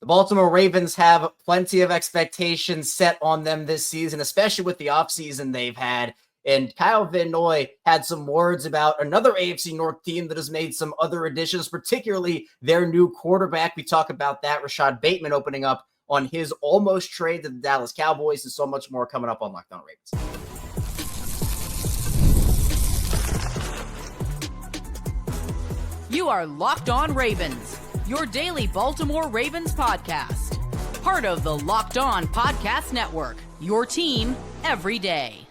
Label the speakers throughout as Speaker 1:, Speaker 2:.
Speaker 1: The Baltimore Ravens have plenty of expectations set on them this season, especially with the offseason they've had. And Kyle Van Noy had some words about another AFC North team that has made some other additions, particularly their new quarterback. We talk about that. Rashod Bateman opening up on his almost trade to the Dallas Cowboys, and so much more coming up on Locked On Ravens.
Speaker 2: You are Locked On Ravens, your daily Baltimore Ravens podcast. Part of the Locked On Podcast Network, your team every day.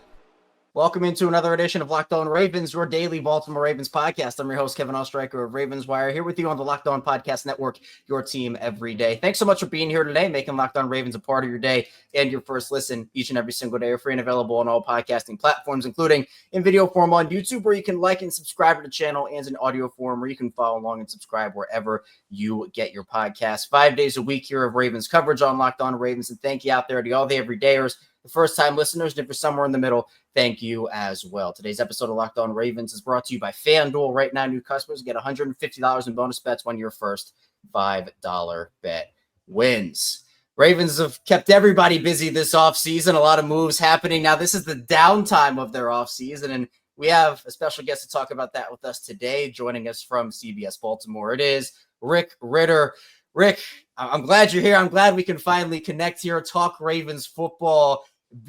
Speaker 1: Welcome into another edition of Locked On Ravens, your daily Baltimore Ravens podcast. I'm your host, Kevin Oestreicher of Ravens Wire, here with you on the Locked On Podcast Network, your team every day. Thanks so much for being here today, making Locked On Ravens a part of your day and your first listen each and every single day. Are free and available on all podcasting platforms, including in video form on YouTube, where you can like and subscribe to the channel, and in audio form, where you can follow along and subscribe wherever you get your podcasts. 5 days a week here of Ravens coverage on Locked On Ravens, and thank you out there to all the everydayers, the first-time listeners, and if you're somewhere in the middle, thank you as well. Today's episode of Locked On Ravens is brought to you by FanDuel. Right now, new customers get $150 in bonus bets when your first $5 bet wins. Ravens have kept everybody busy this offseason. A lot of moves happening. Now, this is the downtime of their offseason, and we have a special guest to talk about that with us today. Joining us from CBS Baltimore, it is Rick Ritter. Rick, I'm glad you're here. I'm glad we can finally connect here, talk Ravens football.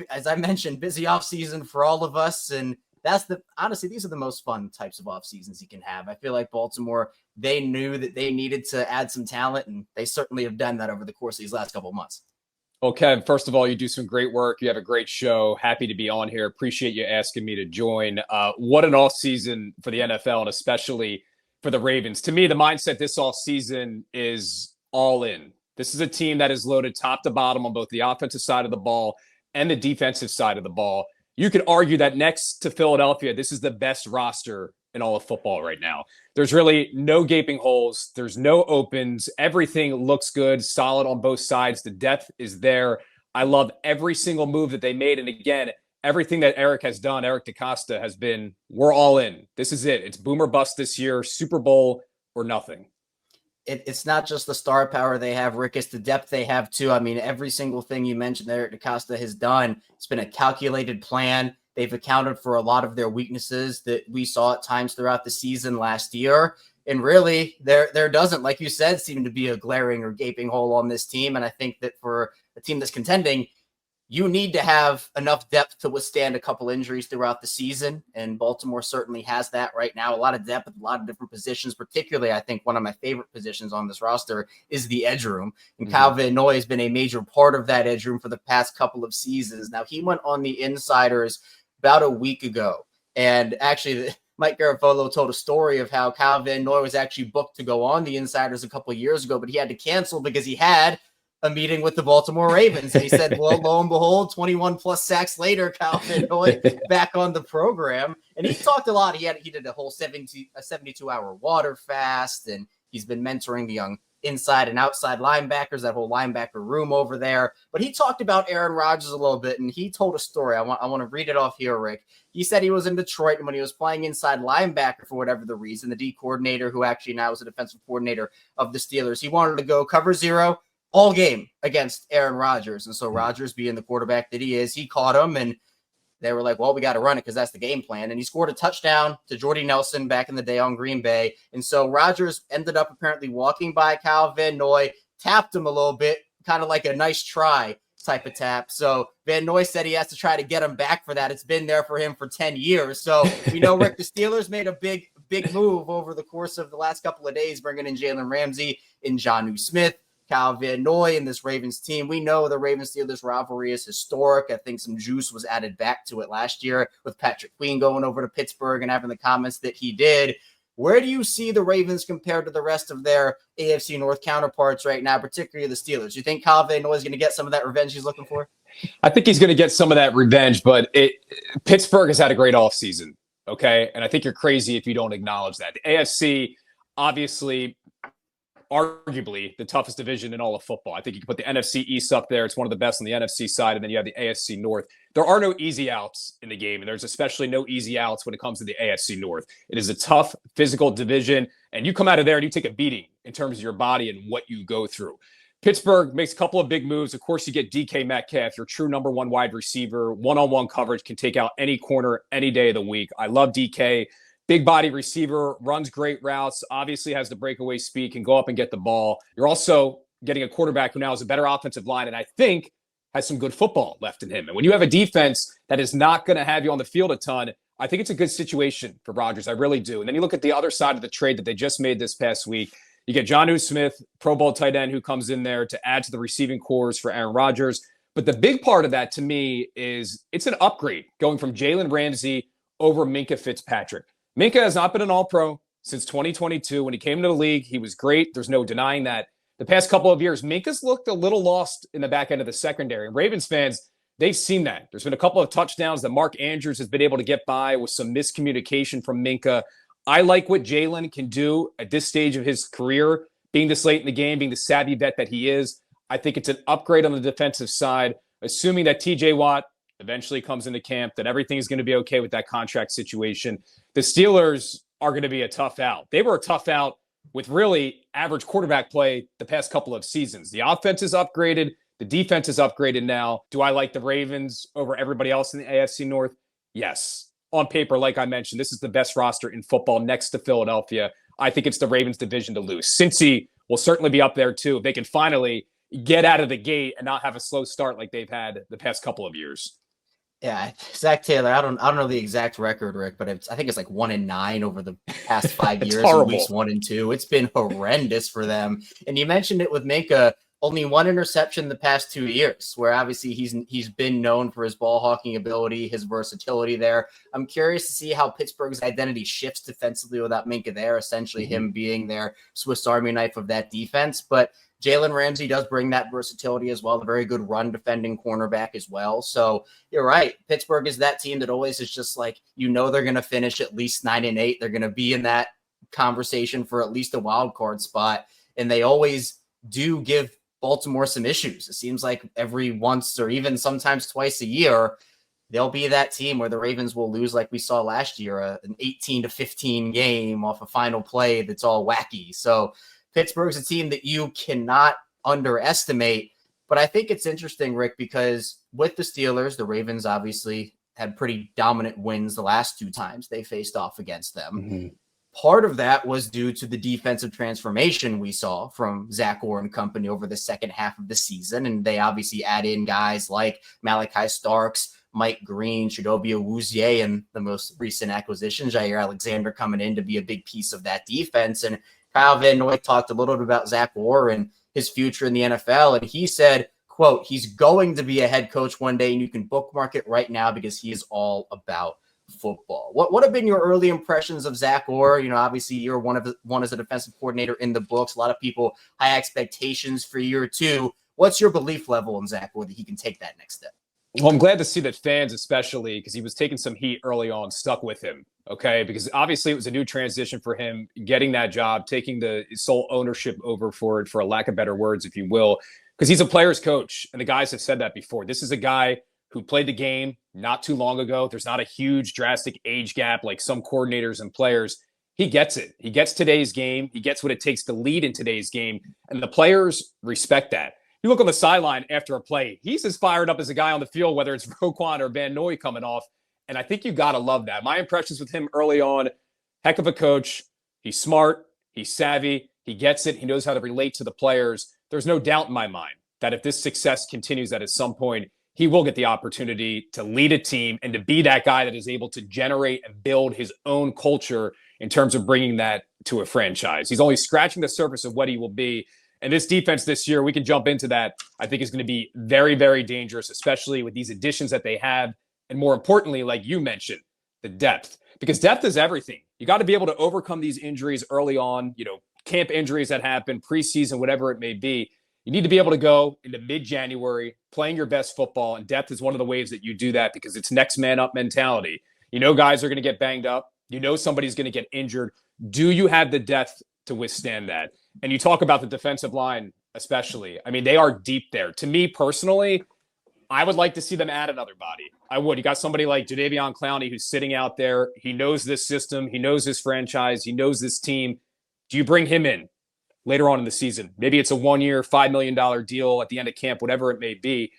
Speaker 1: As I mentioned, busy offseason for all of us. And honestly, these are the most fun types of off seasons you can have. I feel like Baltimore, they knew that they needed to add some talent, and they certainly have done that over the course of these last couple of months.
Speaker 3: Well, Kev, first of all, you do some great work. You have a great show. Happy to be on here. Appreciate you asking me to join. What an off season for the NFL, and especially for the Ravens. To me, the mindset this off season is all in. This is a team that is loaded top to bottom on both the offensive side of the ball and the defensive side of the ball. You could argue that next to Philadelphia, this is the best roster in all of football right now. There's really no gaping holes. There's no opens. Everything looks good, solid on both sides. The depth is there. I love every single move that they made. And again, everything that Eric has done, Eric DeCosta, has been, we're all in. This is it. It's boom or bust this year, Super Bowl or nothing.
Speaker 1: It's not just the star power they have, Rick. It's the depth they have, too. I mean, every single thing you mentioned Eric DeCosta has done, it's been a calculated plan. They've accounted for a lot of their weaknesses that we saw at times throughout the season last year. And really, there doesn't, like you said, seem to be a glaring or gaping hole on this team. And I think that for a team that's contending, you need to have enough depth to withstand a couple injuries throughout the season, and Baltimore certainly has that right now. A lot of depth, a lot of different positions, particularly I think one of my favorite positions on this roster is the edge room, and Kyle Van Noy has been a major part of that edge room for the past couple of seasons. Now, he went on the Insiders about a week ago, and actually Mike Garafolo told a story of how Kyle Van Noy was actually booked to go on the Insiders a couple of years ago, but he had to cancel because he had a meeting with the Baltimore Ravens. And he said, well, lo and behold, 21 plus sacks later, Kyle Van Noy back on the program. And he talked a lot. He did a whole 72-hour water fast, and he's been mentoring the young inside and outside linebackers, that whole linebacker room over there. But he talked about Aaron Rodgers a little bit, and he told a story. I want to read it off here, Rick. He said he was in Detroit, and when he was playing inside linebacker for whatever the reason, the D coordinator, who actually now is the defensive coordinator of the Steelers, he wanted to go cover zero all game against Aaron Rodgers. And so Rodgers, being the quarterback that he is, he caught him, and they were like, well, we got to run it because that's the game plan. And he scored a touchdown to Jordy Nelson back in the day on Green Bay. And so Rodgers ended up apparently walking by Kyle Van Noy, tapped him a little bit, kind of like a nice try type of tap. So Van Noy said he has to try to get him back for that. It's been there for him for 10 years. So we know, Rick, the Steelers made a big move over the course of the last couple of days, bringing in Jalen Ramsey and Jonnu Smith. Kyle Van Noy and this Ravens team. We know the Ravens-Steelers rivalry is historic. I think some juice was added back to it last year with Patrick Queen going over to Pittsburgh and having the comments that he did. Where do you see the Ravens compared to the rest of their AFC North counterparts right now, particularly the Steelers? You think Kyle Van Noy is going to get some of that revenge he's looking for?
Speaker 3: I think he's going to get some of that revenge, but Pittsburgh has had a great offseason, okay? And I think you're crazy if you don't acknowledge that. The AFC, obviously, arguably the toughest division in all of football. I think you can put the NFC East up there. It's one of the best on the NFC side. And then you have the AFC North. There are no easy outs in the game. And there's especially no easy outs when it comes to the AFC North. It is a tough physical division. And you come out of there and you take a beating in terms of your body and what you go through. Pittsburgh makes a couple of big moves. Of course, you get DK Metcalf, your true number one wide receiver. One-on-one coverage can take out any corner any day of the week. I love DK. Big body receiver, runs great routes, obviously has the breakaway speed, can go up and get the ball. You're also getting a quarterback who now has a better offensive line and I think has some good football left in him. And when you have a defense that is not going to have you on the field a ton, I think it's a good situation for Rodgers. I really do. And then you look at the other side of the trade that they just made this past week. You get Jonnu Smith, Pro Bowl tight end, who comes in there to add to the receiving cores for Aaron Rodgers. But the big part of that to me is it's an upgrade going from Jalen Ramsey over Minkah Fitzpatrick. Minkah has not been an all-pro since 2022. When he came into the league, he was great. There's no denying that. The past couple of years, Minkah's looked a little lost in the back end of the secondary. And Ravens fans, they've seen that. There's been a couple of touchdowns that Mark Andrews has been able to get by with some miscommunication from Minkah. I like what Jalen can do at this stage of his career, being this late in the game, being the savvy vet that he is. I think it's an upgrade on the defensive side, assuming that TJ Watt eventually comes into camp, that everything is going to be okay with that contract situation. The Steelers are going to be a tough out. They were a tough out with really average quarterback play the past couple of seasons. The offense is upgraded. The defense is upgraded now. Do I like the Ravens over everybody else in the AFC North? Yes. On paper, like I mentioned, this is the best roster in football next to Philadelphia. I think it's the Ravens' division to lose. Cincy will certainly be up there too if they can finally get out of the gate and not have a slow start like they've had the past couple of years.
Speaker 1: Yeah, Zach Taylor. I don't know the exact record, Rick, but I think it's like 1-9 over the past 5 years.
Speaker 3: Horrible.
Speaker 1: Weeks 1 and 2. It's been horrendous for them. And you mentioned it with Minkah. Only one interception the past 2 years, where obviously he's been known for his ball hawking ability, his versatility there. I'm curious to see how Pittsburgh's identity shifts defensively without Minkah there, essentially him being their Swiss Army knife of that defense. But Jalen Ramsey does bring that versatility as well, a very good run defending cornerback as well. So you're right. Pittsburgh is that team that always is just like, they're going to finish at least 9-8. They're going to be in that conversation for at least a wild card spot. And they always do give Baltimore some issues. It seems like every once or even sometimes twice a year, they'll be that team where the Ravens will lose like we saw last year, an 18-15 game off a final play that's all wacky. So Pittsburgh's a team that you cannot underestimate. But I think it's interesting, Rick, because with the Steelers, the Ravens obviously had pretty dominant wins the last 2 times they faced off against them. Mm-hmm. Part of that was due to the defensive transformation we saw from Zach Orr and company over the second half of the season. And they obviously add in guys like Malaki Starks, Mike Green, Chidobe Awuzie, and the most recent acquisition, Jaire Alexander, coming in to be a big piece of that defense. And Kyle Van Noy talked a little bit about Zach Orr and his future in the NFL. And he said, quote, he's going to be a head coach one day, and you can bookmark it right now because he is all about football. What have been your early impressions of Zach Orr? Obviously you're one as a defensive coordinator in the books. A lot of people high expectations for year 2. What's your belief level in Zach Orr that he can take that next step?
Speaker 3: Well, I'm glad to see that fans, especially because he was taking some heat early on, stuck with him. Okay, because obviously it was a new transition for him, getting that job, taking the sole ownership over for it, for a lack of better words, if you will, because he's a player's coach, and the guys have said that before. This is a guy who played the game not too long ago. There's not a huge, drastic age gap like some coordinators and players. He gets it. He gets today's game. He gets what it takes to lead in today's game. And the players respect that. You look on the sideline after a play, he's as fired up as a guy on the field, whether it's Roquan or Van Noy coming off. And I think you got to love that. My impressions with him early on, heck of a coach. He's smart. He's savvy. He gets it. He knows how to relate to the players. There's no doubt in my mind that if this success continues, that at some point, he will get the opportunity to lead a team and to be that guy that is able to generate and build his own culture in terms of bringing that to a franchise. He's only scratching the surface of what he will be. And this defense this year, we can jump into that, I think is going to be very, very dangerous, especially with these additions that they have. And more importantly, like you mentioned, the depth, because depth is everything. You got to be able to overcome these injuries early on, camp injuries that happen, preseason, whatever it may be. You need to be able to go into mid-January playing your best football, and depth is one of the ways that you do that because it's next man up mentality. Guys are going to get banged up. Somebody's going to get injured. Do you have the depth to withstand that? And you talk about the defensive line especially. I mean, they are deep there. To me personally, I would like to see them add another body. I would. You got somebody like Jadeveon Clowney who's sitting out there. He knows this system. He knows this franchise. He knows this team. Do you bring him in? later on in the season. Maybe it's a 1-year, $5 million deal at the end of camp, whatever it may be.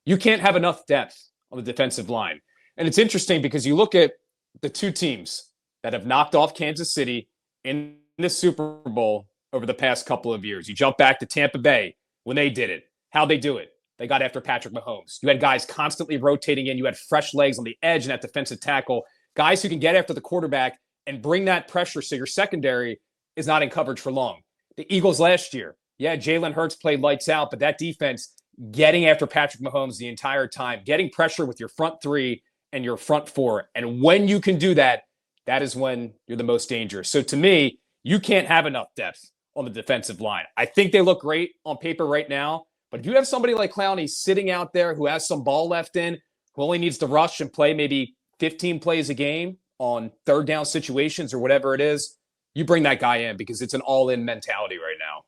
Speaker 3: You can't have enough depth on the defensive line. And it's interesting because you look at the two teams that have knocked off Kansas City in the Super Bowl over the past couple of years. You jump back to Tampa Bay when they did it. How'd they do it? They got after Patrick Mahomes. You had guys constantly rotating in. You had fresh legs on the edge and that defensive tackle, guys who can get after the quarterback and bring that pressure so your secondary is not in coverage for long. The Eagles last year, yeah, Jalen Hurts played lights out, but that defense getting after Patrick Mahomes the entire time, getting pressure with your front three and your front four. And when you can do that, that is when you're the most dangerous. So to me, you can't have enough depth on the defensive line. I think they look great on paper right now, but if you have somebody like Clowney sitting out there who has some ball left in, who only needs to rush and play maybe 15 plays a game on third down situations or whatever it is, you bring that guy in because it's an all-in mentality right now.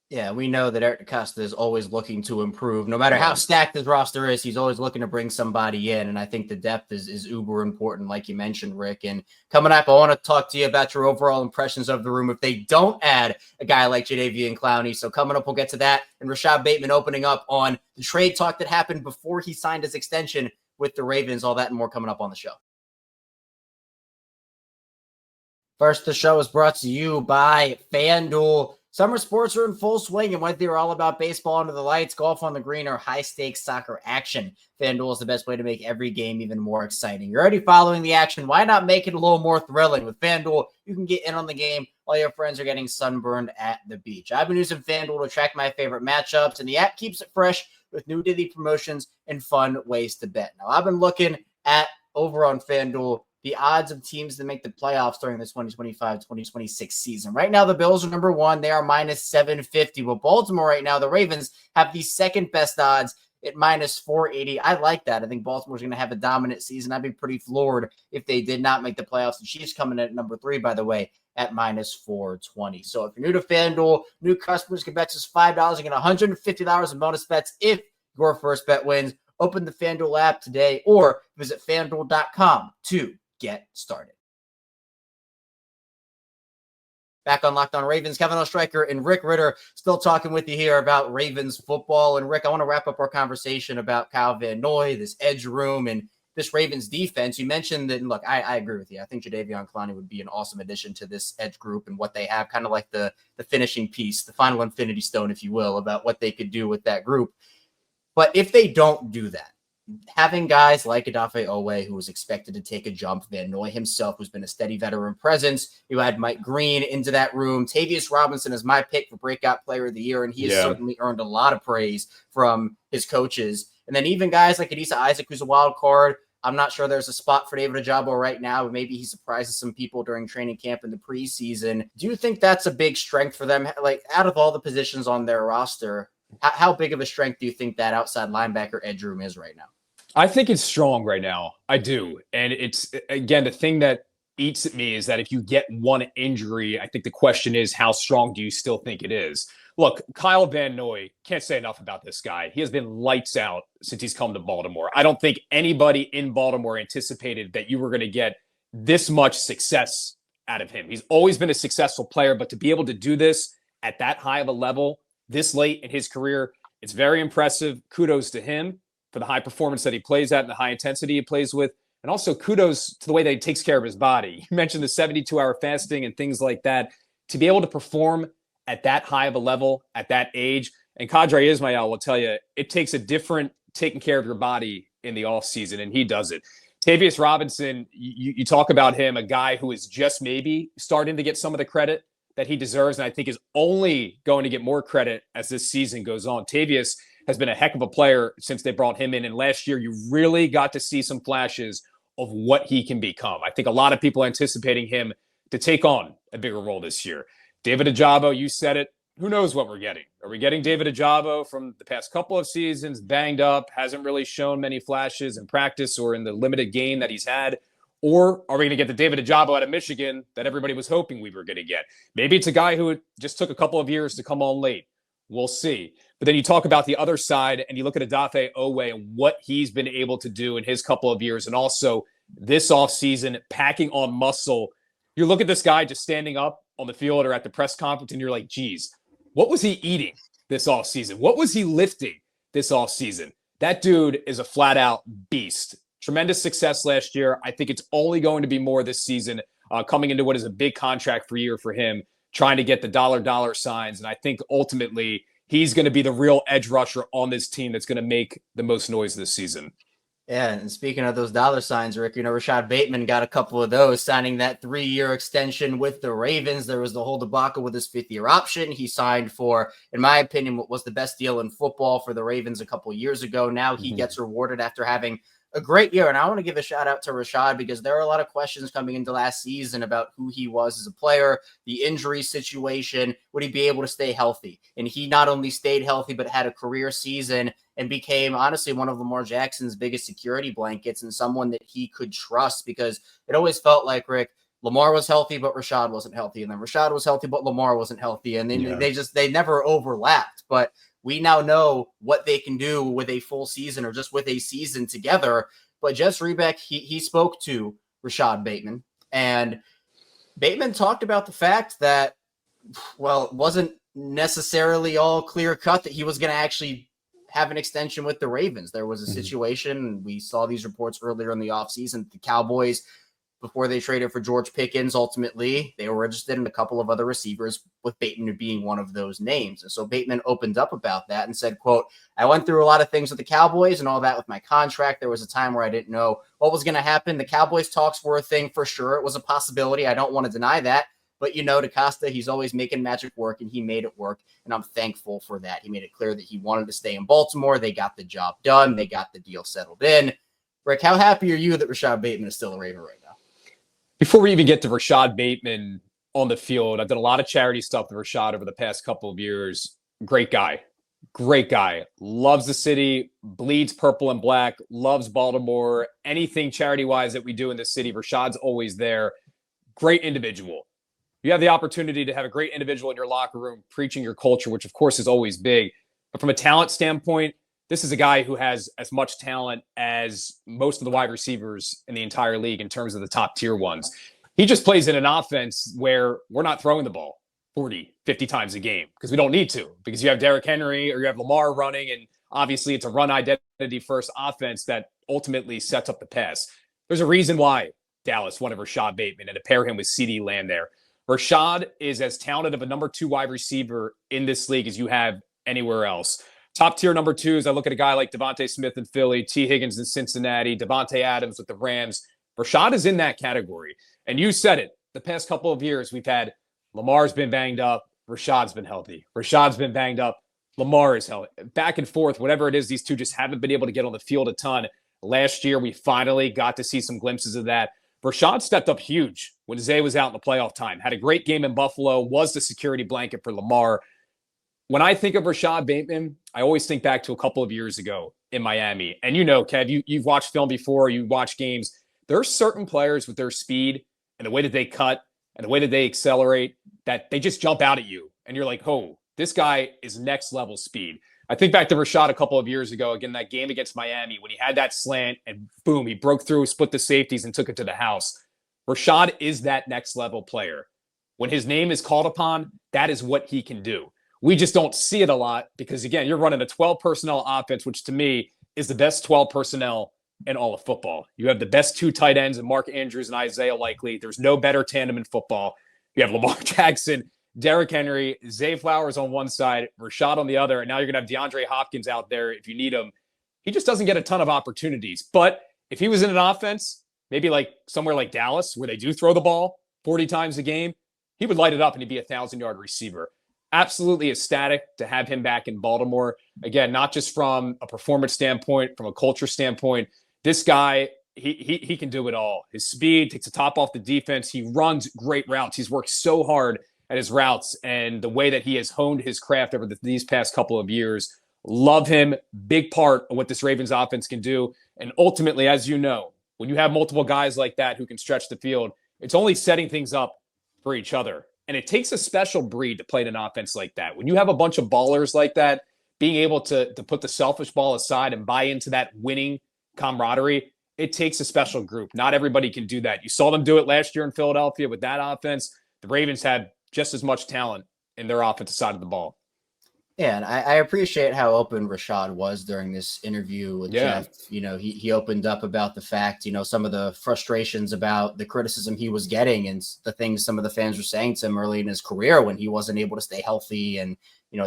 Speaker 1: Yeah, we know that Eric DeCosta is always looking to improve. No matter how stacked his roster is, he's always looking to bring somebody in. And I think the depth is uber important, like you mentioned, Rick. And coming up, I want to talk to you about your overall impressions of the room if they don't add a guy like Jadeveon Clowney. So coming up, we'll get to that. And Rashod Bateman opening up on the trade talk that happened before he signed his extension with the Ravens. All that and more coming up on the show. First, the show is brought to you by FanDuel. Summer sports are in full swing, and whether you're all about baseball under the lights, golf on the green, or high-stakes soccer action, FanDuel is the best way to make every game even more exciting. You're already following the action. Why not make it a little more thrilling? With FanDuel, you can get in on the game while your friends are getting sunburned at the beach. I've been using FanDuel to track my favorite matchups, and the app keeps it fresh with new daily promotions and fun ways to bet. Now, I've been looking at over on FanDuel the odds of teams that make the playoffs during the 2025-2026 season. Right now, the Bills are number one. They are minus 750. Well, Baltimore right now, the Ravens have the second best odds at minus 480. I like that. I think Baltimore's going to have a dominant season. I'd be pretty floored if they did not make the playoffs. The Chiefs coming in at number 3, by the way, at minus 420. So if you're new to FanDuel, new customers can bet just $5 and get $150 in bonus bets if your first bet wins. Open the FanDuel app today or visit FanDuel.com to get started. Back on Locked On Ravens, Kevin Oestreicher and Rick Ritter still talking with you here about Ravens football. And Rick, I want to wrap up our conversation about Kyle Van Noy, this edge room, and this Ravens defense. You mentioned that, and look, I agree with you. I think Jadeveon Clowney would be an awesome addition to this edge group and what they have, kind of like the finishing piece, the final infinity stone, if you will, about what they could do with that group. But if they don't do that, having guys like Odafe Owe, who was expected to take a jump, Van Noy himself, who's been a steady veteran presence, you had Mike Green into that room. Tavius Robinson is my pick for breakout player of the year, and he has certainly earned a lot of praise from his coaches. And then even guys like Adisa Isaac, who's a wild card. I'm not sure there's a spot for David Ojabo right now, but maybe he surprises some people during training camp in the preseason. Do you think that's a big strength for them? Like, out of all the positions on their roster, how big of a strength do you think that outside linebacker edge room is right now?
Speaker 3: I think it's strong right now. I do. And it's, again, the thing that eats at me is that if you get one injury, I think the question is, how strong do you still think it is? Look, Kyle Van Noy, can't say enough about this guy. He has been lights out since he's come to Baltimore. I don't think anybody in Baltimore anticipated that you were going to get this much success out of him. He's always been a successful player, but to be able to do this at that high of a level this late in his career, it's very impressive. Kudos to him for the high performance that he plays at and the high intensity he plays with. And also kudos to the way that he takes care of his body. You mentioned the 72-hour fasting and things like that. To be able to perform at that high of a level at that age, and Qadry Ismail will tell you, it takes a different taking care of your body in the offseason, and he does it. Tavius Robinson, you talk about him, a guy who is just maybe starting to get some of the credit that he deserves, and I think is only going to get more credit as this season goes on. Tavius has been a heck of a player since they brought him in. And last year, you really got to see some flashes of what he can become. I think a lot of people anticipating him to take on a bigger role this year. David Ojabo, you said it. Who knows what we're getting? Are we getting David Ojabo from the past couple of seasons, banged up, hasn't really shown many flashes in practice or in the limited game that he's had? Or are we going to get the David Ojabo out of Michigan that everybody was hoping we were going to get? Maybe it's a guy who just took a couple of years to come on late. We'll see. But then you talk about the other side and you look at Odafe Owe and what he's been able to do in his couple of years. And also this offseason, packing on muscle. You look at this guy just standing up on the field or at the press conference and you're like, geez, What was he eating this offseason? What was he lifting this offseason? That dude is a flat-out beast. Tremendous success last year. I think it's only going to be more this season, coming into what is a big contract for year for him, trying to get the dollar signs. And I think ultimately he's going to be the real edge rusher on this team that's going to make the most noise this season.
Speaker 1: Yeah, and speaking of those dollar signs, Rick, Rashod Bateman got a couple of those, signing that 3-year extension with the Ravens. There was the whole debacle with his 5th-year option. He signed for, in my opinion, what was the best deal in football for the Ravens a couple of years ago. Now he gets rewarded after having a great year. And I want to give a shout out to Rashod because there are a lot of questions coming into last season about who he was as a player, the injury situation, would he be able to stay healthy? And he not only stayed healthy, but had a career season and became honestly one of Lamar Jackson's biggest security blankets and someone that he could trust, because it always felt like, Rick, Lamar was healthy, but Rashod wasn't healthy. And then Rashod was healthy, but Lamar wasn't healthy. And then they never overlapped. But we now know what they can do with a full season or just with a season together. But Jess Rebeck, he spoke to Rashod Bateman, and Bateman talked about the fact that, well, it wasn't necessarily all clear cut that he was going to actually have an extension with the Ravens. There was a situation, and we saw these reports earlier in the offseason, the Cowboys, before they traded for George Pickens, ultimately, they were interested in a couple of other receivers, with Bateman being one of those names. And so Bateman opened up about that and said, quote, I went through a lot of things with the Cowboys and all that with my contract. There was a time where I didn't know what was going to happen. The Cowboys talks were a thing for sure. It was a possibility. I don't want to deny that. But, DeCosta, he's always making magic work, and he made it work. And I'm thankful for that. He made it clear that he wanted to stay in Baltimore. They got the job done. They got the deal settled in. Rick, how happy are you that Rashod Bateman is still a Raven right now?
Speaker 3: Before we even get to Rashod Bateman on the field, I've done a lot of charity stuff with Rashod over the past couple of years. Great guy. Loves the city, bleeds purple and black, loves Baltimore. Anything charity-wise that we do in the city, Rashod's always there. Great individual. You have the opportunity to have a great individual in your locker room preaching your culture, which of course is always big. But from a talent standpoint, this is a guy who has as much talent as most of the wide receivers in the entire league in terms of the top tier ones. He just plays in an offense where we're not throwing the ball 40, 50 times a game because we don't need to, because you have Derrick Henry or you have Lamar running, and obviously it's a run identity first offense that ultimately sets up the pass. There's a reason why Dallas wanted Rashod Bateman and to pair him with CeeDee Lamb there. Rashod is as talented of a number 2 wide receiver in this league as you have anywhere else. Top tier number 2s, I look at a guy like Devontae Smith in Philly, T. Higgins in Cincinnati, Devontae Adams with the Rams. Rashod is in that category. And you said it. The past couple of years, we've had Lamar's been banged up. Rashod's been healthy. Rashod's been banged up. Lamar is healthy. Back and forth, whatever it is, these two just haven't been able to get on the field a ton. Last year, we finally got to see some glimpses of that. Rashod stepped up huge when Zay was out in the playoff time. Had a great game in Buffalo, was the security blanket for Lamar. When I think of Rashod Bateman, I always think back to a couple of years ago in Miami. And Kev, you've watched film before, you watch games. There are certain players with their speed and the way that they cut and the way that they accelerate that they just jump out at you. And you're like, oh, this guy is next level speed. I think back to Rashod a couple of years ago, again, that game against Miami, when he had that slant and boom, he broke through, split the safeties and took it to the house. Rashod is that next level player. When his name is called upon, that is what he can do. We just don't see it a lot because, again, you're running a 12 personnel offense, which to me is the best 12 personnel in all of football. You have the best 2 tight ends in Mark Andrews and Isaiah Likely. There's no better tandem in football. You have Lamar Jackson, Derrick Henry, Zay Flowers on one side, Rashod on the other, and now you're going to have DeAndre Hopkins out there if you need him. He just doesn't get a ton of opportunities. But if he was in an offense, maybe like somewhere like Dallas, where they do throw the ball 40 times a game, he would light it up and he'd be a 1,000-yard receiver. Absolutely ecstatic to have him back in Baltimore. Again, not just from a performance standpoint, from a culture standpoint. This guy, he can do it all. His speed takes the top off the defense. He runs great routes. He's worked so hard at his routes and the way that he has honed his craft over these past couple of years. Love him. Big part of what this Ravens offense can do. And ultimately, as you know, when you have multiple guys like that who can stretch the field, it's only setting things up for each other. And it takes a special breed to play in an offense like that. When you have a bunch of ballers like that, being able to put the selfish ball aside and buy into that winning camaraderie, it takes a special group. Not everybody can do that. You saw them do it last year in Philadelphia with that offense. The Ravens had just as much talent in their offensive side of the ball.
Speaker 1: Yeah, and I appreciate how open Rashod was during this interview with Jeff. He opened up about the fact, some of the frustrations about the criticism he was getting and the things some of the fans were saying to him early in his career when he wasn't able to stay healthy. And,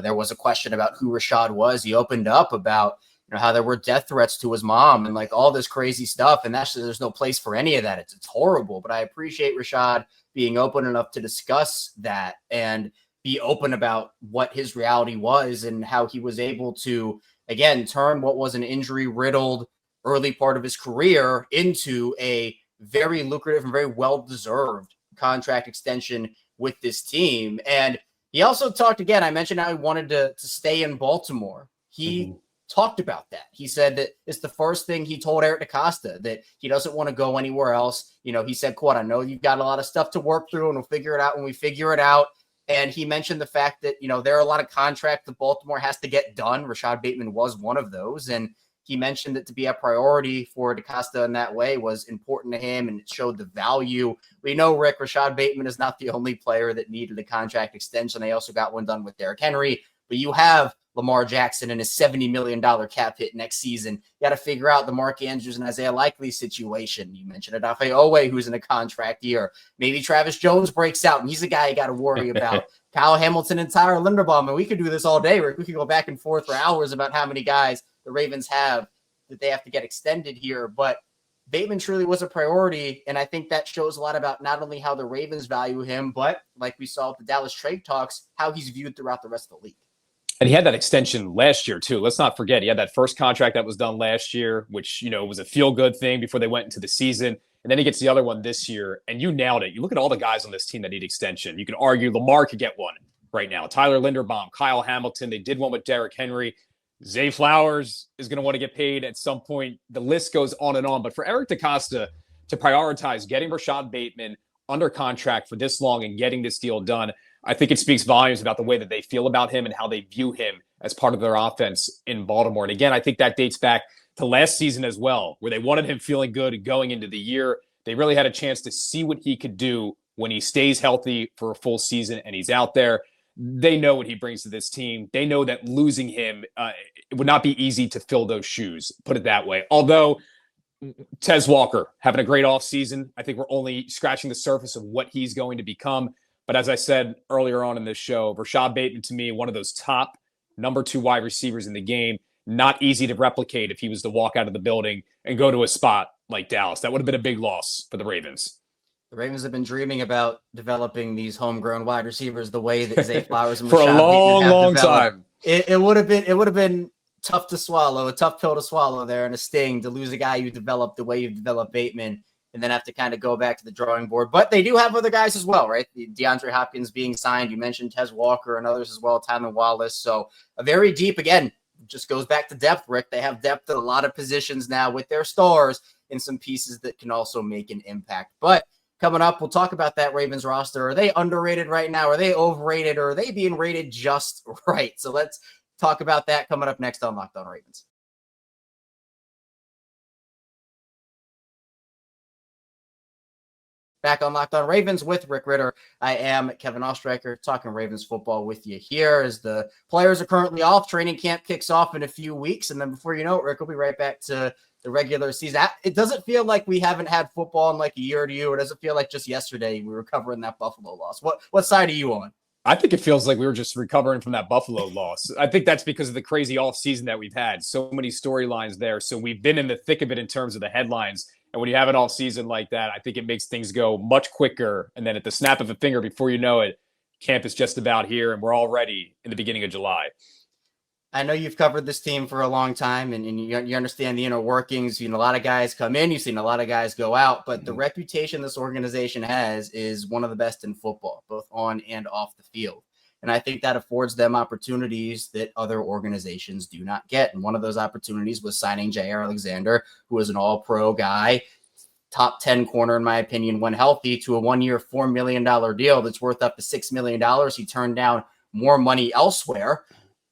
Speaker 1: there was a question about who Rashod was. He opened up about, how there were death threats to his mom and like all this crazy stuff. And there's no place for any of that. It's horrible. But I appreciate Rashod being open enough to discuss that and be open about what his reality was and how he was able to, again, turn what was an injury-riddled early part of his career into a very lucrative and very well-deserved contract extension with this team. And he also talked, again, I mentioned how he wanted to stay in Baltimore. He talked about that. He said that it's the first thing he told Eric DeCosta, that he doesn't want to go anywhere else. He said, quote, "I know you've got a lot of stuff to work through and we'll figure it out when we figure it out." And he mentioned the fact that, there are a lot of contracts that Baltimore has to get done. Rashod Bateman was one of those. And he mentioned that to be a priority for DeCosta in that way was important to him, and it showed the value. We know, Rick, Rashod Bateman is not the only player that needed a contract extension. They also got one done with Derrick Henry. But you have Lamar Jackson and his $70 million cap hit next season. You got to figure out the Mark Andrews and Isaiah Likely situation. You mentioned Odafe Owe, who's in a contract year. Maybe Travis Jones breaks out, and he's a guy you got to worry about. Kyle Hamilton and Tyler Linderbaum. And we could do this all day, Rick. We could go back and forth for hours about how many guys the Ravens have that they have to get extended here. But Bateman truly was a priority, and I think that shows a lot about not only how the Ravens value him, but like we saw with the Dallas trade talks, how he's viewed throughout the rest of the league.
Speaker 3: And he had that extension last year, too. Let's not forget, he had that first contract that was done last year, which, was a feel-good thing before they went into the season. And then he gets the other one this year, and you nailed it. You look at all the guys on this team that need extension. You can argue Lamar could get one right now. Tyler Linderbaum, Kyle Hamilton. They did one with Derrick Henry. Zay Flowers is going to want to get paid at some point. The list goes on and on. But for Eric DeCosta to prioritize getting Rashod Bateman under contract for this long and getting this deal done, I think it speaks volumes about the way that they feel about him and how they view him as part of their offense in Baltimore. And again, I think that dates back to last season as well, where they wanted him feeling good going into the year. They really had a chance to see what he could do when he stays healthy for a full season and he's out there. They know what he brings to this team. They know that losing him, it would not be easy to fill those shoes, put it that way. Although Tez Walker having a great offseason, I think we're only scratching the surface of what he's going to become. But as I said earlier on in this show, Rashod Bateman, to me, one of those top number 2 wide receivers in the game. Not easy to replicate if he was to walk out of the building and go to a spot like Dallas. That would have been a big loss for the Ravens.
Speaker 1: The Ravens have been dreaming about developing these homegrown wide receivers the way that Zay Flowers and
Speaker 3: for
Speaker 1: Rashod
Speaker 3: a long
Speaker 1: developed.
Speaker 3: time.
Speaker 1: It would have been tough to swallow, a tough pill to swallow there, and a sting to lose a guy you developed the way you've developed Bateman, and then have to kind of go back to the drawing board. But they do have other guys as well, right? DeAndre Hopkins being signed. You mentioned Tez Walker and others as well, Tylan Wallace. So a very deep, again, just goes back to depth, Rick. They have depth at a lot of positions now with their stars and some pieces that can also make an impact. But coming up, we'll talk about that Ravens roster. Are they underrated right now? Are they overrated? Or are they being rated just right? So let's talk about that coming up next on Locked On Ravens. Back on Locked On Ravens with Rick Ritter. I am Kevin Oestreicher, talking Ravens football with you here as the players are currently off. Training camp kicks off in a few weeks. And then before you know it, Rick, we'll be right back to the regular season. It doesn't feel like we haven't had football in like a year to you. It doesn't feel like just yesterday we were covering that Buffalo loss. What side are you on?
Speaker 3: I think it feels like we were just recovering from that Buffalo loss. I think that's because of the crazy offseason that we've had. So many storylines there. So we've been in the thick of it in terms of the headlines. And when you have an off season like that, I think it makes things go much quicker. And then at the snap of a finger, before you know it, camp is just about here, and we're already in the beginning of July.
Speaker 1: I know you've covered this team for a long time, and you understand the inner workings. A lot of guys come in, you've seen a lot of guys go out, but the reputation this organization has is one of the best in football, both on and off the field. And I think that affords them opportunities that other organizations do not get. And one of those opportunities was signing Jaire Alexander, who is an all-pro guy, top 10 corner, in my opinion, when healthy, to a 1-year, $4 million deal that's worth up to $6 million. He turned down more money elsewhere.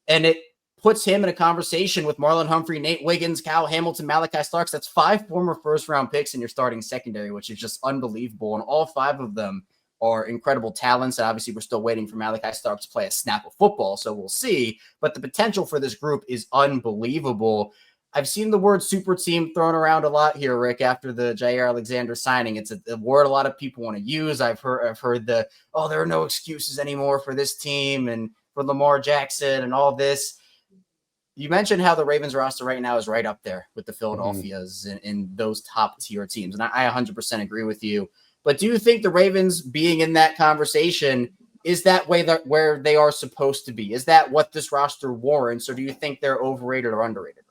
Speaker 1: And it puts him in a conversation with Marlon, Humphrey, Nate Wiggins, Kyle Hamilton, Malaki Starks. That's 5 former first-round picks in your starting secondary, which is just unbelievable. And all 5 of them are incredible talents. And obviously we're still waiting for Malaki Starks to play a snap of football, so we'll see. But the potential for this group is unbelievable. I've seen the word super team thrown around a lot here, Rick, after the Jaire Alexander signing. It's a word a lot of people want to use. I've heard there are no excuses anymore for this team and for Lamar Jackson and all this. You mentioned how the Ravens roster right now is right up there with the Philadelphia's and those top tier teams. And I 100% agree with you. But do you think the Ravens being in that conversation is that way that where they are supposed to be? Is that what this roster warrants? Or do you think they're overrated or underrated?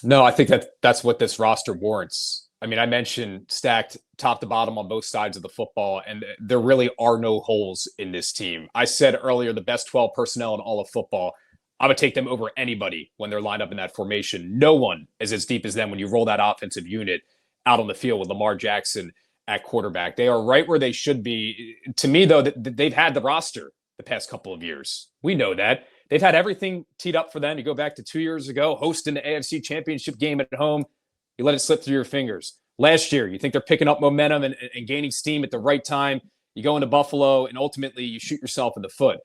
Speaker 3: No, I think that's what this roster warrants. I mean, I mentioned stacked top to bottom on both sides of the football, and there really are no holes in this team. I said earlier, the best 12 personnel in all of football, I would take them over anybody when they're lined up in that formation. No one is as deep as them when you roll that offensive unit out on the field with Lamar Jackson at quarterback. They are right where they should be. To me, though, they've had the roster the past couple of years. We know that. They've had everything teed up for them. You go back to 2 years ago, hosting the AFC Championship game at home. You let it slip through your fingers. Last year, you think they're picking up momentum and gaining steam at the right time. You go into Buffalo, and ultimately you shoot yourself in the foot.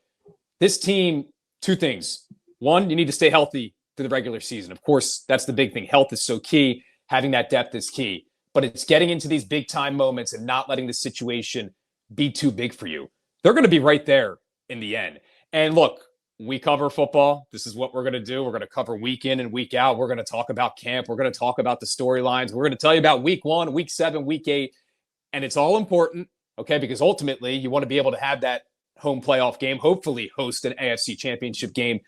Speaker 3: This team, two things. One, you need to stay healthy through the regular season. Of course, that's the big thing. Health is so key. Having that depth is key. But it's getting into these big-time moments and not letting the situation be too big for you. They're going to be right there in the end. And look, we cover football. This is what we're going to do. We're going to cover week in and week out. We're going to talk about camp. We're going to talk about the storylines. We're going to tell you about week 1, week 7, week 8. And it's all important, okay, because ultimately you want to be able to have that home playoff game, hopefully host an AFC Championship game.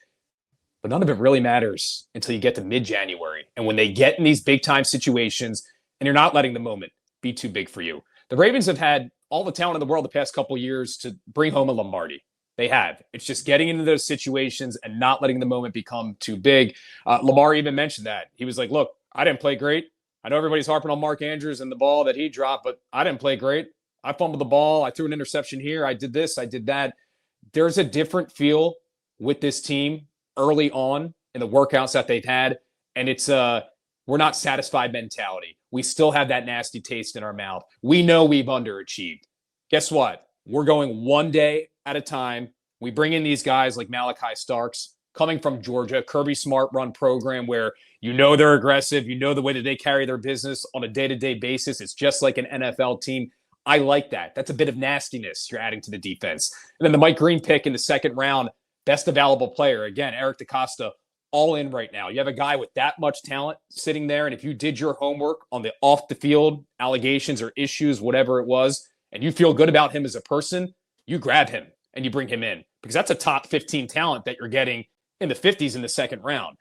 Speaker 3: But none of it really matters until you get to mid-January. And when they get in these big-time situations and you're not letting the moment be too big for you. The Ravens have had all the talent in the world the past couple of years to bring home a Lombardi. They have. It's just getting into those situations and not letting the moment become too big. Lamar even mentioned that. He was like, look, I didn't play great. I know everybody's harping on Mark Andrews and the ball that he dropped, but I didn't play great. I fumbled the ball. I threw an interception here. I did this. I did that. There's a different feel with this team early on in the workouts that they've had. And it's we're not satisfied mentality. We still have that nasty taste in our mouth. We know we've underachieved. Guess what? We're going one day at a time. We bring in these guys like Malaki Starks coming from Georgia, Kirby Smart run program where you know they're aggressive. You know the way that they carry their business on a day-to-day basis. It's just like an NFL team. I like that. That's a bit of nastiness you're adding to the defense. And then the Mike Green pick in the second round, best available player. Again, Eric DeCosta, all in right now. You have a guy with that much talent sitting there, and if you did your homework on the off-the-field allegations or issues, whatever it was, and you feel good about him as a person, you grab him and you bring him in because that's a top 15 talent that you're getting in the 50s in the second round.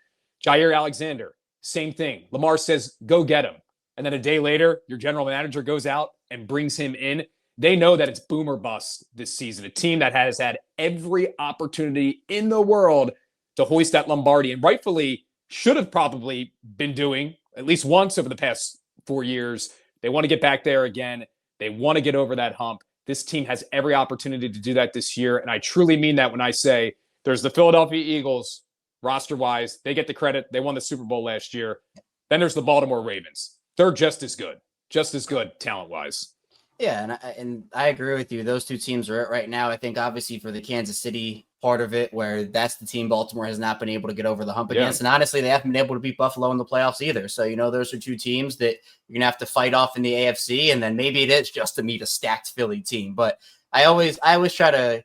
Speaker 3: Jaire Alexander, same thing. Lamar says, go get him. And then a day later, your general manager goes out and brings him in. They know that it's boom or bust this season. A team that has had every opportunity in the world to hoist that Lombardi and rightfully should have probably been doing at least once over the past 4 years. They want to get back there again. They want to get over that hump. This team has every opportunity to do that this year. And I truly mean that when I say there's the Philadelphia Eagles, roster-wise. They get the credit. They won the Super Bowl last year. Then there's the Baltimore Ravens. They're just as good talent-wise.
Speaker 1: Yeah, and I agree with you. Those two teams are it right now. I think obviously for the Kansas City part of it, where that's the team Baltimore has not been able to get over the hump against. And honestly, they haven't been able to beat Buffalo in the playoffs either. So, those are two teams that you're going to have to fight off in the AFC. And then maybe it is just to meet a stacked Philly team. But I always try to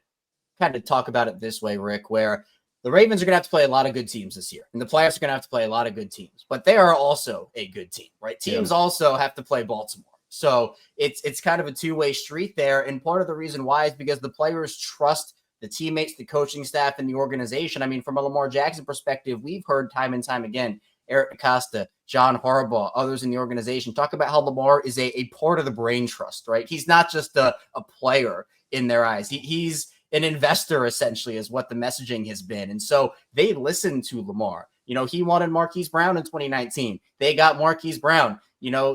Speaker 1: kind of talk about it this way, Rick, where the Ravens are going to have to play a lot of good teams this year. And the playoffs are going to have to play a lot of good teams. But they are also a good team, right? Teams also have to play Baltimore. So it's kind of a two-way street there. And part of the reason why is because the players trust the teammates, the coaching staff, and the organization. I mean, from a Lamar Jackson perspective, we've heard time and time again, Eric DeCosta, John Harbaugh, others in the organization talk about how Lamar is a part of the brain trust, right? He's not just a player in their eyes. He's an investor, essentially, is what the messaging has been. And so they listen to Lamar. He wanted Marquise Brown in 2019. They got Marquise Brown.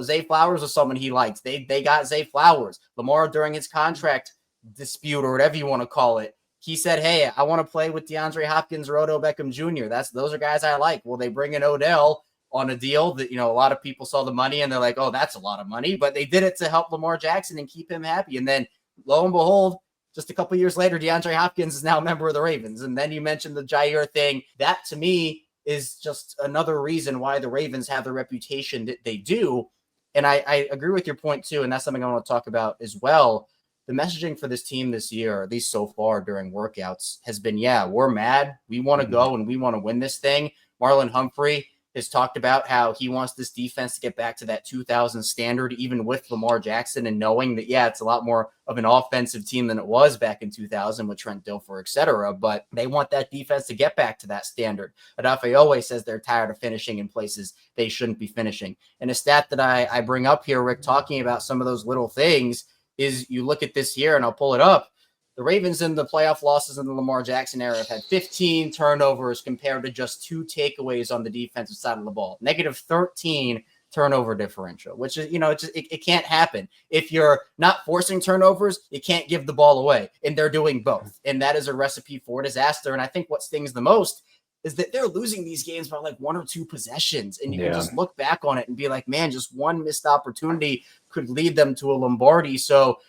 Speaker 1: Zay Flowers was someone he liked. They got Zay Flowers. Lamar, during his contract dispute or whatever you want to call it, he said, hey, I want to play with DeAndre Hopkins or Odell Beckham Jr. Those are guys I like. Well, they bring in Odell on a deal that, a lot of people saw the money and they're like, oh, that's a lot of money. But they did it to help Lamar Jackson and keep him happy. And then lo and behold, just a couple years later, DeAndre Hopkins is now a member of the Ravens. And then you mentioned the Jaire thing. That to me is just another reason why the Ravens have the reputation that they do. And I agree with your point too. And that's something I want to talk about as well. The messaging for this team this year, at least so far during workouts, has been, yeah, we're mad. We want to go and we want to win this thing. Marlon Humphrey has talked about how he wants this defense to get back to that 2000 standard, even with Lamar Jackson, and knowing that, yeah, it's a lot more of an offensive team than it was back in 2000 with Trent Dilfer, et cetera. But they want that defense to get back to that standard. Adafe always says they're tired of finishing in places they shouldn't be finishing. And a stat that I bring up here, Rick, talking about some of those little things, is you look at this year, and I'll pull it up. The Ravens in the playoff losses in the Lamar Jackson era have had 15 turnovers compared to just 2 takeaways on the defensive side of the ball. Negative 13 turnover differential, which is, it can't happen. If you're not forcing turnovers, you can't give the ball away. And they're doing both. And that is a recipe for disaster. And I think what stings the most is that they're losing these games by like 1 or 2 possessions. And you can just look back on it and be like, man, just one missed opportunity could lead them to a Lombardi. So,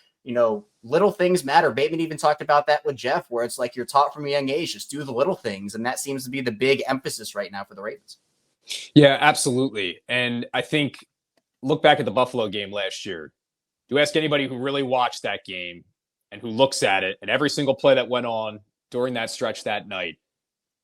Speaker 1: little things matter. Bateman even talked about that with Jeff, where it's like you're taught from a young age, just do the little things. And that seems to be the big emphasis right now for the Ravens.
Speaker 3: Yeah, absolutely. And I think, look back at the Buffalo game last year. You ask anybody who really watched that game and who looks at it and every single play that went on during that stretch that night,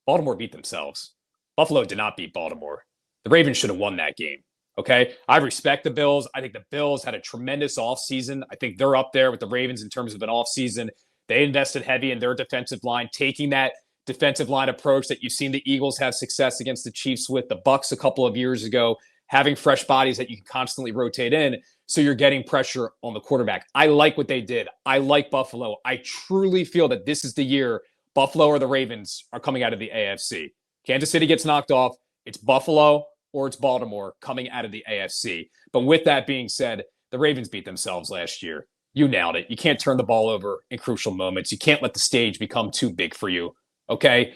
Speaker 3: Baltimore beat themselves. Buffalo did not beat Baltimore. The Ravens should have won that game. Okay, I respect the Bills. I think the Bills had a tremendous offseason. I think they're up there with the Ravens in terms of an offseason. They invested heavy in their defensive line, taking that defensive line approach that you've seen the Eagles have success against the Chiefs with, the Bucks a couple of years ago, having fresh bodies that you can constantly rotate in, so you're getting pressure on the quarterback. I like what they did. I like Buffalo. I truly feel that this is the year Buffalo or the Ravens are coming out of the AFC. Kansas City gets knocked off. It's Buffalo or it's Baltimore coming out of the AFC. But with that being said, the Ravens beat themselves last year. You nailed it. You can't turn the ball over in crucial moments. You can't let the stage become too big for you, okay?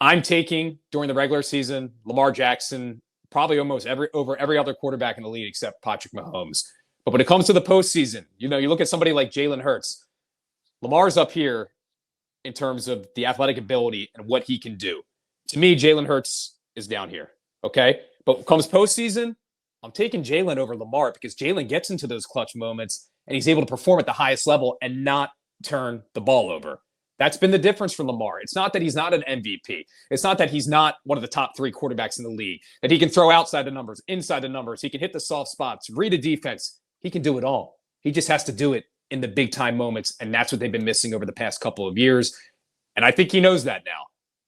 Speaker 3: I'm taking, during the regular season, Lamar Jackson, probably almost over every other quarterback in the league except Patrick Mahomes. But when it comes to the postseason, you look at somebody like Jalen Hurts. Lamar's up here in terms of the athletic ability and what he can do. To me, Jalen Hurts is down here, okay? But when it comes postseason, I'm taking Jalen over Lamar because Jalen gets into those clutch moments and he's able to perform at the highest level and not turn the ball over. That's been the difference for Lamar. It's not that he's not an MVP. It's not that he's not one of the top 3 quarterbacks in the league, that he can throw outside the numbers, inside the numbers. He can hit the soft spots, read a defense. He can do it all. He just has to do it in the big time moments. And that's what they've been missing over the past couple of years. And I think he knows that now.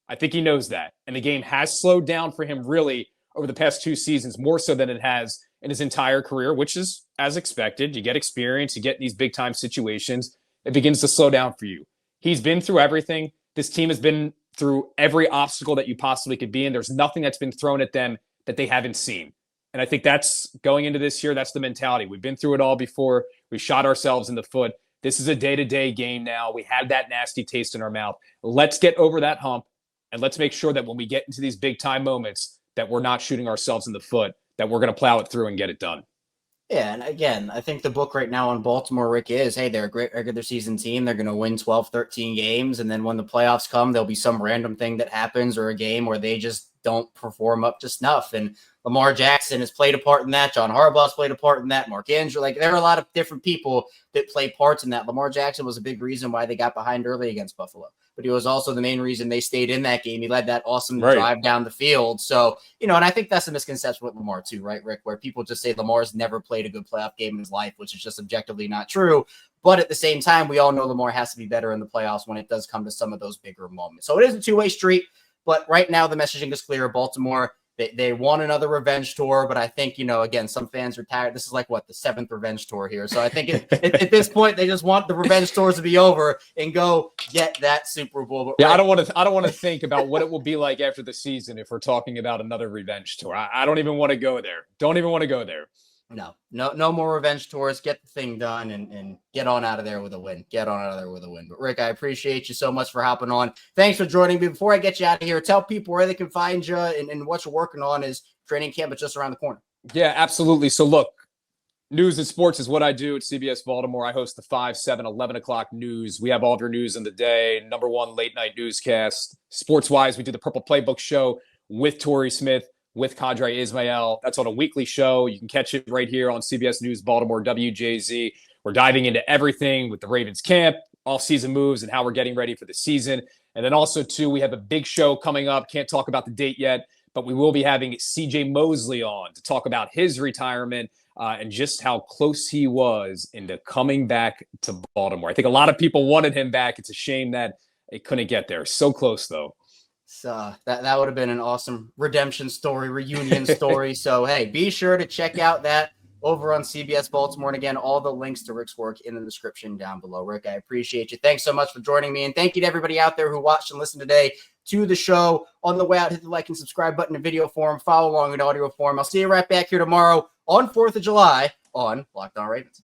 Speaker 3: I think he knows that. And the game has slowed down for him really over the past 2 seasons, more so than it has in his entire career, which is as expected. You get experience, you get in these big time situations. It begins to slow down for you. He's been through everything. This team has been through every obstacle that you possibly could be in. There's nothing that's been thrown at them that they haven't seen. And I think that's going into this year. That's the mentality. We've been through it all before. We shot ourselves in the foot. This is a day-to-day game now. We had that nasty taste in our mouth. Let's get over that hump. And let's make sure that when we get into these big time moments, that we're not shooting ourselves in the foot, that we're going to plow it through and get it done.
Speaker 1: Yeah, and again, I think the book right now on Baltimore, Rick, is, hey, they're a great regular season team. They're going to win 12, 13 games. And then when the playoffs come, there'll be some random thing that happens or a game where they just don't perform up to snuff. And Lamar Jackson has played a part in that. John Harbaugh's played a part in that. Mark Andrew, there are a lot of different people that play parts in that. Lamar Jackson was a big reason why they got behind early against Buffalo. But he was also the main reason they stayed in that game. He led that awesome drive down the field. So, and I think that's a misconception with Lamar too, right, Rick, where people just say Lamar's never played a good playoff game in his life, which is just objectively not true. But at the same time, we all know Lamar has to be better in the playoffs when it does come to some of those bigger moments. So it is a two-way street. But right now, the messaging is clear. Baltimore, they want another revenge tour. But I think, again, some fans are tired. This is like, the 7th revenge tour here. So I think at this point, they just want the revenge tours to be over and go get that Super Bowl. But
Speaker 3: yeah, I don't want to think about what it will be like after the season if we're talking about another revenge tour. I don't even want to go there. Don't even want to go there.
Speaker 1: No more revenge tours. Get the thing done and get on out of there with a win. But Rick, I appreciate you so much for hopping on. Thanks for joining me. Before I get you out of here, tell people where they can find you and what you're working on. Is training camp is just around the corner.
Speaker 3: Yeah, absolutely. So look, News and sports is what I do at CBS Baltimore. I host the 5, 7, 11 o'clock news. We have all of your news in the day. Number one late night newscast. Sports-wise, we do the Purple Playbook show with Torrey Smith, with Kadri Ismail. That's on a weekly show. You can catch it right here on CBS News Baltimore, WJZ. We're diving into everything with the Ravens camp, all-season moves, and how we're getting ready for the season. And then also, too, we have a big show coming up. Can't talk about the date yet, but we will be having CJ Mosley on to talk about his retirement and just how close he was into coming back to Baltimore. I think a lot of people wanted him back. It's a shame that it couldn't get there. So close, though.
Speaker 1: So that would have been an awesome redemption story, reunion story. So, hey, be sure to check out that over on CBS Baltimore. And again, all the links to Rick's work in the description down below. Rick, I appreciate you. Thanks so much for joining me. And thank you to everybody out there who watched and listened today to the show. On the way out, hit the like and subscribe button in video form. Follow along in audio form. I'll see you right back here tomorrow on 4th of July on Locked On Ravens.